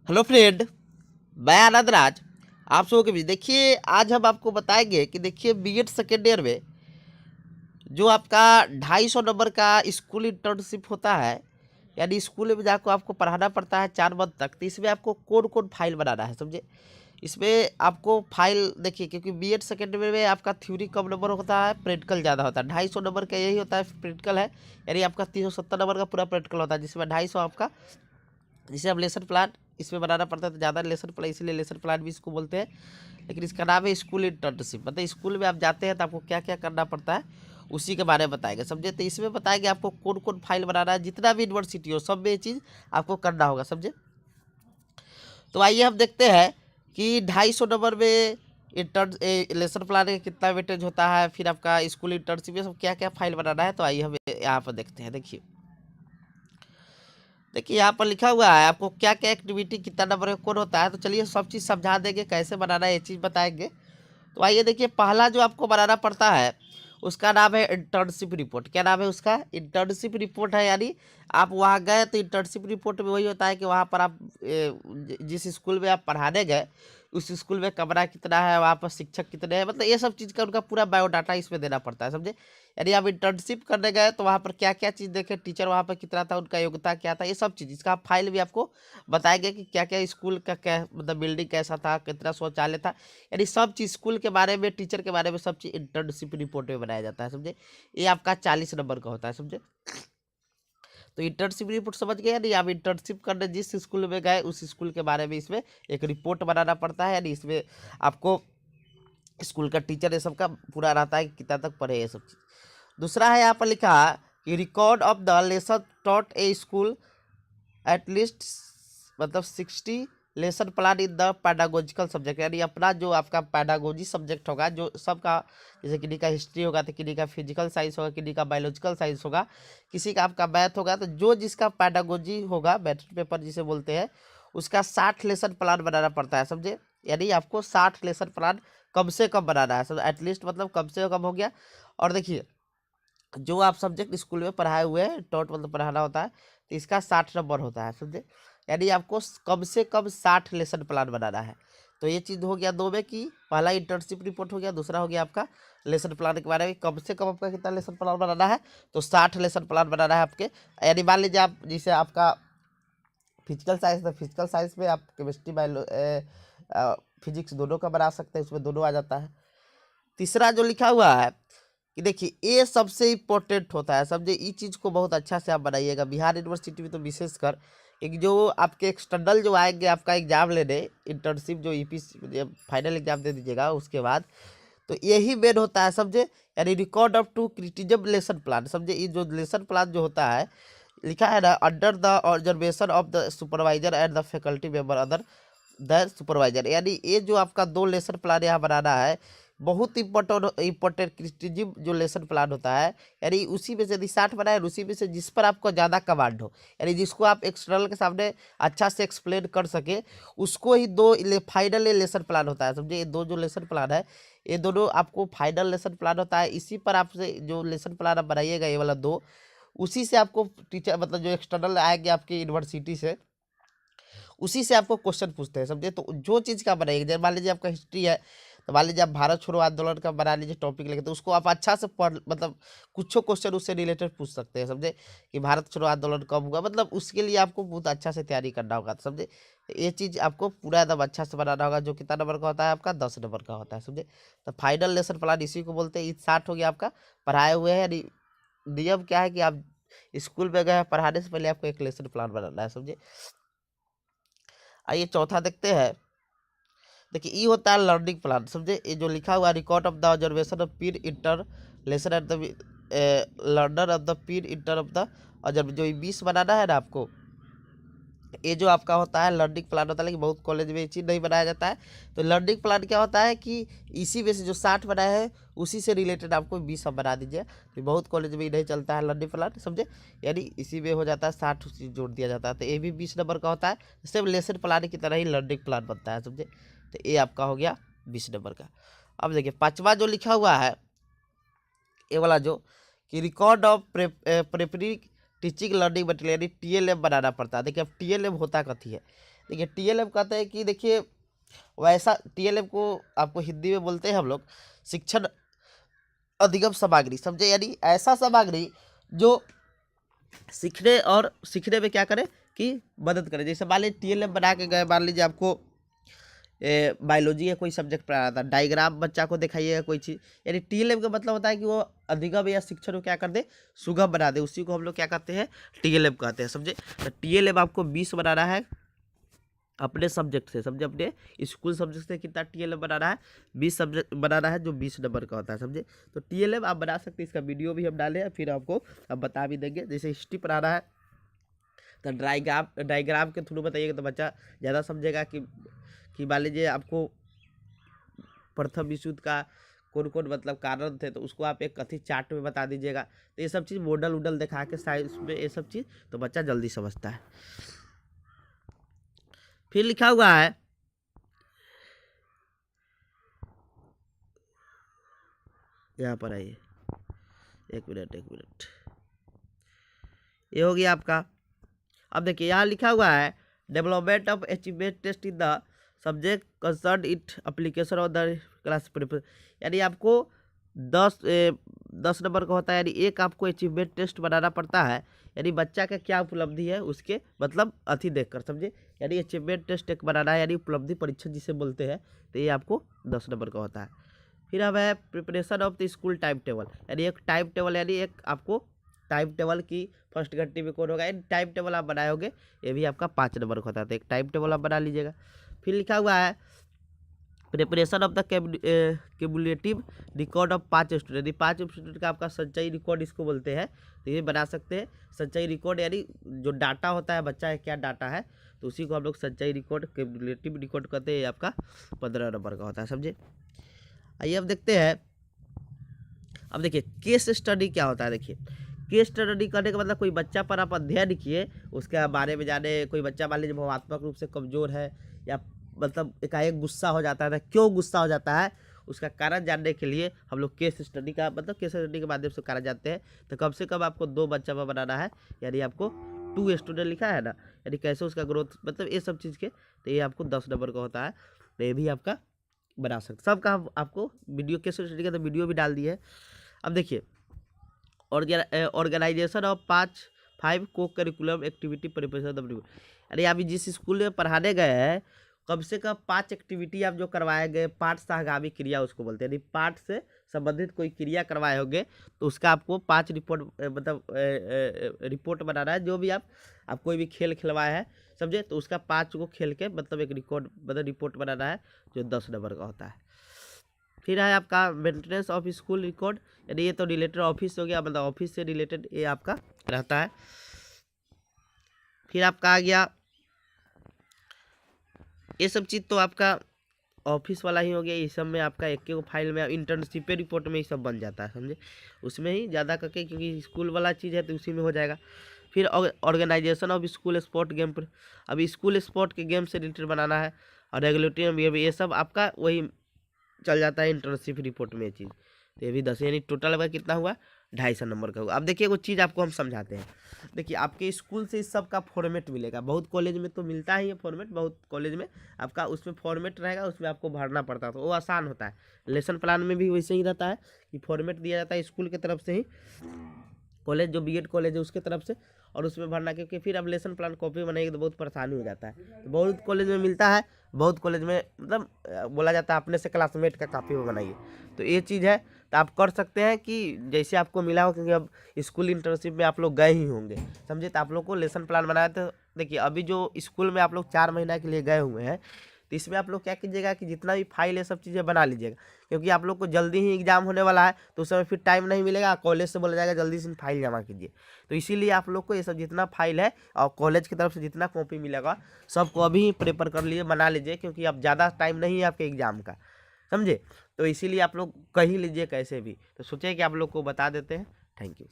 Hello friend, मैं आनंद राज। आप सबों के बीच देखिए, आज हम आपको बताएंगे कि देखिए बीएड सेकेंड ईयर में जो आपका 250 नंबर का स्कूल इंटर्नशिप होता है, यानी स्कूल में जाकर आपको पढ़ाना पड़ता है 4 मंथ तक। तो इसमें आपको कौन कौन फाइल बनाना है, समझे। इसमें आपको फाइल देखिए, क्योंकि बीएड सेकेंड ईयर में आपका थ्योरी कम नंबर होता है, प्रैक्टिकल ज़्यादा होता है। 250 नंबर का यही होता है प्रैक्टिकल है, यानी आपका 370 नंबर का पूरा प्रैक्टिकल होता है, जिसमें 250 आपका, जिसे अब लेसन प्लान इसमें बनाना पड़ता है। तो ज़्यादा लेसन प्लान, इसीलिए लेसन प्लान भी इसको बोलते हैं। लेकिन इसका नाम है स्कूल इंटर्नशिप। मतलब स्कूल में आप जाते हैं तो आपको क्या क्या करना पड़ता है उसी के बारे में बताएंगे, समझे। तो इसमें बताएंगे आपको कौन कौन फाइल बनाना है, जितना भी यूनिवर्सिटी हो सब में ये चीज़ आपको करना होगा, समझे। तो आइए हम देखते हैं कि 250 नंबर में इंटर्न लेसन प्लान का कितना वेटेज होता है, फिर आपका स्कूल इंटर्नशिप में सब क्या क्या फाइल बनाना है। तो आइए हम यहाँ पर देखते हैं। देखिए यहाँ पर लिखा हुआ है आपको क्या क्या एक्टिविटी कितना नंबर का कौन होता है। तो चलिए सब चीज़ समझा देंगे, कैसे बनाना है ये चीज़ बताएंगे। तो आइए देखिए, पहला जो आपको बनाना पड़ता है उसका नाम है इंटर्नशिप रिपोर्ट। क्या नाम है उसका? इंटर्नशिप रिपोर्ट है। यानी आप वहाँ गए तो इंटर्नशिप रिपोर्ट में वही होता है कि वहाँ पर आप जिस स्कूल में आप पढ़ाने गए उस स्कूल में कमरा कितना है, वहाँ पर शिक्षक कितने हैं, मतलब ये सब चीज़ का उनका पूरा बायोडाटा इसमें देना पड़ता है, समझे। यानी आप इंटर्नशिप करने गए तो वहाँ पर क्या क्या चीज़ देखे, टीचर वहाँ पर कितना था, उनका योग्यता क्या था, ये सब चीज़ इसका फाइल भी आपको बताएंगे कि क्या क्या स्कूल का क्या मतलब बिल्डिंग कैसा था, कितना शौचालय था, यानी सब चीज़ स्कूल के बारे में, टीचर के बारे में, सब चीज़ इंटर्नशिप रिपोर्ट में बनाया जाता है, समझे। ये आपका 40 नंबर का होता है, समझे। तो इंटर्नशिप रिपोर्ट समझ गए। यानी आप इंटर्नशिप करने जिस स्कूल में गए उस स्कूल के बारे में इसमें एक रिपोर्ट बनाना पड़ता है। यानी इसमें आपको स्कूल का टीचर ये सब का पूरा रहता है कि कितना तक पढ़े, ये सब चीज़। दूसरा है यहाँ पर लिखा कि record of the lesson taught A school at least, मतलब 60 lesson plan in the pedagogical subject. यानी अपना जो आपका पैडागोजी सब्जेक्ट होगा, जो सबका, जैसे किसी का हिस्ट्री होगा तो किसी का फिजिकल साइंस होगा, किसी का बायोलॉजिकल साइंस होगा, किसी का आपका मैथ होगा, तो जो जिसका पैडागोजी होगा, मैथड पेपर जिसे बोलते हैं, उसका 60 लेसन प्लान बनाना पड़ता है, समझे। यानी आपको 60 लेसन प्लान कम से कम बनाना है, सब एटलीस्ट मतलब कम से कम हो गया। और देखिए, जो आप सब्जेक्ट स्कूल में पढ़ाए हुए हैं, टॉट मतलब पढ़ाना होता है, तो इसका 60 नंबर होता है, समझे। यानी आपको कम से कम 60 लेसन प्लान बनाना है। तो ये चीज़ हो गया दो में कि पहला इंटर्नशिप रिपोर्ट हो गया, दूसरा हो गया आपका लेसन प्लान के बारे में। कम से कम आपका कितना लेसन प्लान बनाना है? तो 60 लेसन प्लान बनाना है आपके। यानी मान लीजिए आप, जैसे आपका फिजिकल साइंस, तो फिजिकल साइंस में आप केमिस्ट्री, बायो फिजिक्स दोनों का बना सकते हैं, उसमें दोनों आ जाता है। तीसरा जो लिखा हुआ है कि देखिए, ये सबसे इम्पोर्टेंट होता है, समझे। इस चीज़ को बहुत अच्छा से आप बनाइएगा। बिहार यूनिवर्सिटी में तो विशेषकर एक जो आपके एक्सटर्नल जो आएंगे आपका एग्जाम लेने, इंटर्नशिप जो ईपी फाइनल एग्जाम दे दीजिएगा उसके बाद, तो यही मेन होता है, समझे। यानी record of two criticism lesson plan, समझे। ये जो लेसन प्लान जो होता है, लिखा है ना, under the observation of the supervisor and the faculty member other the supervisor. यानी ये जो आपका 2 लेसन प्लान यहाँ बनाना है, बहुत इंपॉर्टेंट क्रिटिजिम जो लेसन प्लान होता है, यानी उसी में से यदि 60 बनाए, उसी में से जिस पर आपको ज़्यादा कमांड हो, यानी जिसको आप एक्सटर्नल के सामने अच्छा से एक्सप्लेन कर सके, उसको ही फाइनल लेसन प्लान होता है, समझे। ये दो जो लेसन प्लान है, ये दोनों आपको फाइनल लेसन प्लान होता है। इसी पर आपसे जो लेसन प्लान आप बनाइएगा, ये वाला दो, उसी से आपको टीचर, मतलब जो एक्सटर्नल आएंगे आपकी यूनिवर्सिटी से, उसी से आपको क्वेश्चन पूछते हैं, समझे। तो जो चीज़ का बनाइएगा, जैसे मान लीजिए आपका हिस्ट्री है, तो मान लीजिए आप भारत छोड़ो आंदोलन का बना लीजिए टॉपिक लेके, तो उसको आप अच्छा से पढ़, मतलब कुछ क्वेश्चन उससे रिलेटेड पूछ सकते हैं, समझे। कि भारत छोड़ो आंदोलन कब हुआ, मतलब उसके लिए आपको बहुत अच्छा से तैयारी करना होगा, समझे। ये चीज़ आपको पूरा एकदम अच्छा से बनाना होगा। जो कितना नंबर का होता है आपका? 10 नंबर का होता है, समझे। तो फाइनल लेसन प्लान इसी को बोलते हैं। 60 हो गया आपका पढ़ाए हुए हैं। यानी नियम क्या है कि आप स्कूल में गए हैं, पढ़ाने से पहले आपको एक लेसन प्लान बनाना है, समझे। आइए चौथा देखते हैं। देखिए, ये होता है लर्निंग प्लान, समझे। ये जो लिखा हुआ record of the observation of peer inter lesson at the learner of the peer inter of the observe, जो 20 बनाना है ना आपको, ये जो आपका होता है लर्निंग प्लान होता है। लेकिन बहुत कॉलेज में ये चीज़ नहीं बनाया जाता है। तो लर्निंग प्लान क्या होता है कि इसी में से जो 60 बनाए हैं उसी से रिलेटेड आपको 20 अब बना दीजिए। तो बहुत कॉलेज में नहीं चलता है लर्निंग प्लान, समझे। यानी इसी में हो जाता है 60, उसी जोड़ दिया जाता है। तो ये भी 20 नंबर का होता है। सेम लेसन प्लान की तरह ही लर्निंग प्लान बनता है, समझे। तो ये आपका हो गया 20 नंबर का। अब देखिए, पाँचवा जो लिखा हुआ है, ये वाला जो कि record of prepare teaching learning material, यानी टीएलएम बनाना पड़ता है। देखिए, अब टीएलएम होता कथी है? देखिए TLM कहते हैं कि देखिए वैसा TLM को आपको हिंदी में बोलते हैं हम लोग शिक्षण अधिगम सामग्री, समझे, यानी ऐसा सामग्री जो सीखने और सीखने में क्या करे कि मदद करे। जैसे मान लीजिए TLM बना के गए, मान लीजिए आपको बायोलॉजी का कोई सब्जेक्ट पढ़ाना था, डायग्राम बच्चा को दिखाइएगा कोई चीज़, यानी TLM का मतलब होता है कि वो अधिगम या शिक्षण को क्या कर दे, सुगम बना दे, उसी को हम लोग क्या कहते हैं, TLM कहते हैं, समझे। तो TLM आपको 20 बनाना है अपने सब्जेक्ट से, समझे, अपने स्कूल सब्जेक्ट से कितना TLM बनाना है, 20 सब्जेक्ट बनाना है जो 20 नंबर का होता है, समझे। तो TLM आप बना सकते हैं, इसका वीडियो भी हम डाले हैं, फिर आपको अब बता भी देंगे। जैसे हिस्ट्री पढ़ाना है तो डायग्राम के थ्रू बताइएगा तो बच्चा ज़्यादा समझेगा कि मान लीजिए आपको प्रथम विश्व युद्ध का कौन कौन मतलब कारण थे, तो उसको आप एक कथित चार्ट में बता दीजिएगा। तो ये सब चीज़ मॉडल वोडल दिखा के साइंस में ये सब चीज़, तो बच्चा जल्दी समझता है। फिर लिखा हुआ है यहाँ पर आइए, एक मिनट, ये हो गया आपका। अब देखिए यहाँ लिखा हुआ है development of achievement test in the subject concern it application of the class preparation, यानी आपको 10 नंबर का होता है, यानी एक आपको अचीवमेंट टेस्ट बनाना पड़ता है, यानी बच्चा का क्या उपलब्धि है उसके मतलब अति देखकर, समझे, यानी अचीवमेंट टेस्ट एक बनाना है, यानी उपलब्धि परीक्षण जिसे बोलते हैं, तो ये आपको 10 नंबर का होता है। फिर अब है preparation of the school time table, यानी एक टाइम टेबल, यानी एक आपको टाइम टेबल की फर्स्ट घंटे में कौन होगा, यानी टाइम टेबल आप बनाए होगे, ये भी आपका 5 नंबर का होता है, तो एक टाइम टेबल आप बना लीजिएगा। फिर लिखा हुआ है preparation of the cumulative record of 5 student, 5 student का आपका संचयी रिकॉर्ड इसको बोलते हैं, तो ये बना सकते हैं। संचयी रिकॉर्ड यानी जो डाटा होता है बच्चा है क्या डाटा है, तो उसी को हम लोग संचयी रिकॉर्ड क्यूमुलेटिव रिकॉर्ड कहते हैं, ये आपका 15 नंबर का होता है, समझे। आइए अब देखते हैं, अब देखिए केस स्टडी क्या होता है। देखिए केस स्टडी करने का मतलब कोई बच्चा पर आप अध्ययन किए, उसके बारे में जाने। कोई बच्चा मान लीजिए भावनात्मक रूप से कमज़ोर है, या मतलब एकाएक गुस्सा हो जाता है, क्यों गुस्सा हो जाता है उसका कारण जानने के लिए हम लोग केस स्टडी का मतलब केस स्टडी के माध्यम से कारण जानते हैं। तो कम से कम आपको 2 बच्चा पर बनाना है, यानी आपको 2 स्टूडेंट लिखा है ना, यानी कैसे उसका ग्रोथ, मतलब ये सब चीज़ के, तो ये आपको 10 नंबर का होता है, तो ये भी आपका बना सकते। सबका आपको वीडियो केस स्टडी का तो वीडियो भी डाल दिए है। अब देखिए ऑर्गेनाइजेशन ऑफ 5 को करिकुलम एक्टिविटी प्रिपरेशन, अरे अभी जिस स्कूल में पढ़ाने गए हैं कम से कम 5 एक्टिविटी आप जो करवाए गए, पाठ सहगामी क्रिया उसको बोलते हैं, यदि पाठ से संबंधित कोई क्रिया करवाए होंगे तो उसका आपको 5 रिपोर्ट मतलब रिपोर्ट बनाना है। जो भी आप कोई भी खेल खिलवाए हैं, समझे, तो उसका 5 को खेल के मतलब एक रिकॉर्ड मतलब रिपोर्ट बनाना है जो 10 नंबर का होता है। फिर है आपका मेंटेनेंस ऑफ स्कूल रिकॉर्ड, यानी ये तो रिलेटेड ऑफिस हो गया, मतलब ऑफिस से रिलेटेड ये आपका रहता है। फिर आपका आ गया ये सब चीज़ तो आपका ऑफिस वाला ही हो गया, इस सब में आपका एक फाइल में इंटर्नशिप रिपोर्ट में ही सब बन जाता है, समझे, उसमें ही ज़्यादा करके, क्योंकि स्कूल वाला चीज़ है तो उसी में हो जाएगा। फिर organization of school sport game पर, अभी स्कूल स्पोर्ट के गेम से रिलेटेड बनाना है, और रेगुलेटरी ये सब आपका वही चल जाता है इंटर्नशिप रिपोर्ट में ये चीज़। तो ये भी 10, यानी टोटल का कितना हुआ, 250 नंबर का हुआ। अब देखिए वो चीज़ आपको हम समझाते हैं। देखिए आपके स्कूल से इस सब का फॉर्मेट मिलेगा, बहुत कॉलेज में तो मिलता ही है फॉर्मेट, बहुत कॉलेज में आपका उसमें फॉर्मेट रहेगा, उसमें आपको भरना पड़ता है, तो वो आसान होता है। लेसन प्लान में भी वैसे ही रहता है कि फॉर्मेट दिया जाता है स्कूल की तरफ से ही, कॉलेज जो बीएड कॉलेज है उसके तरफ से, और उसमें भरना, क्योंकि फिर अब लेसन प्लान कॉपी बनाएगी तो बहुत परेशानी हो जाता है। तो बहुत कॉलेज में मिलता है, बहुत कॉलेज में मतलब बोला जाता है अपने से क्लासमेट का कॉपी वो बनाइए, तो ये चीज़ है। तो आप कर सकते हैं कि जैसे आपको मिला हो, क्योंकि अब स्कूल इंटर्नशिप में आप लोग गए ही होंगे, समझे, तो आप लोग को लेसन प्लान बनाया। तो देखिए अभी जो स्कूल में आप लोग 4 महीना के लिए गए हुए हैं, तो इसमें आप लोग क्या कीजिएगा कि जितना भी फाइल है सब चीज़ें बना लीजिएगा, क्योंकि आप लोग को जल्दी ही एग्जाम होने वाला है, तो उस समय फिर टाइम नहीं मिलेगा, कॉलेज से बोला जाएगा जल्दी से फाइल जमा कीजिए। तो इसीलिए आप लोग को ये सब जितना फाइल है और कॉलेज की तरफ से जितना कॉपी मिलेगा सबको अभी ही प्रिपेयर कर लिए, बना लीजिए, क्योंकि अब ज़्यादा टाइम नहीं है आपके एग्जाम का, समझे। तो इसीलिए आप लोग कह ही लीजिए कैसे भी, तो सोचिए कि आप लोग को बता देते हैं। Thank you.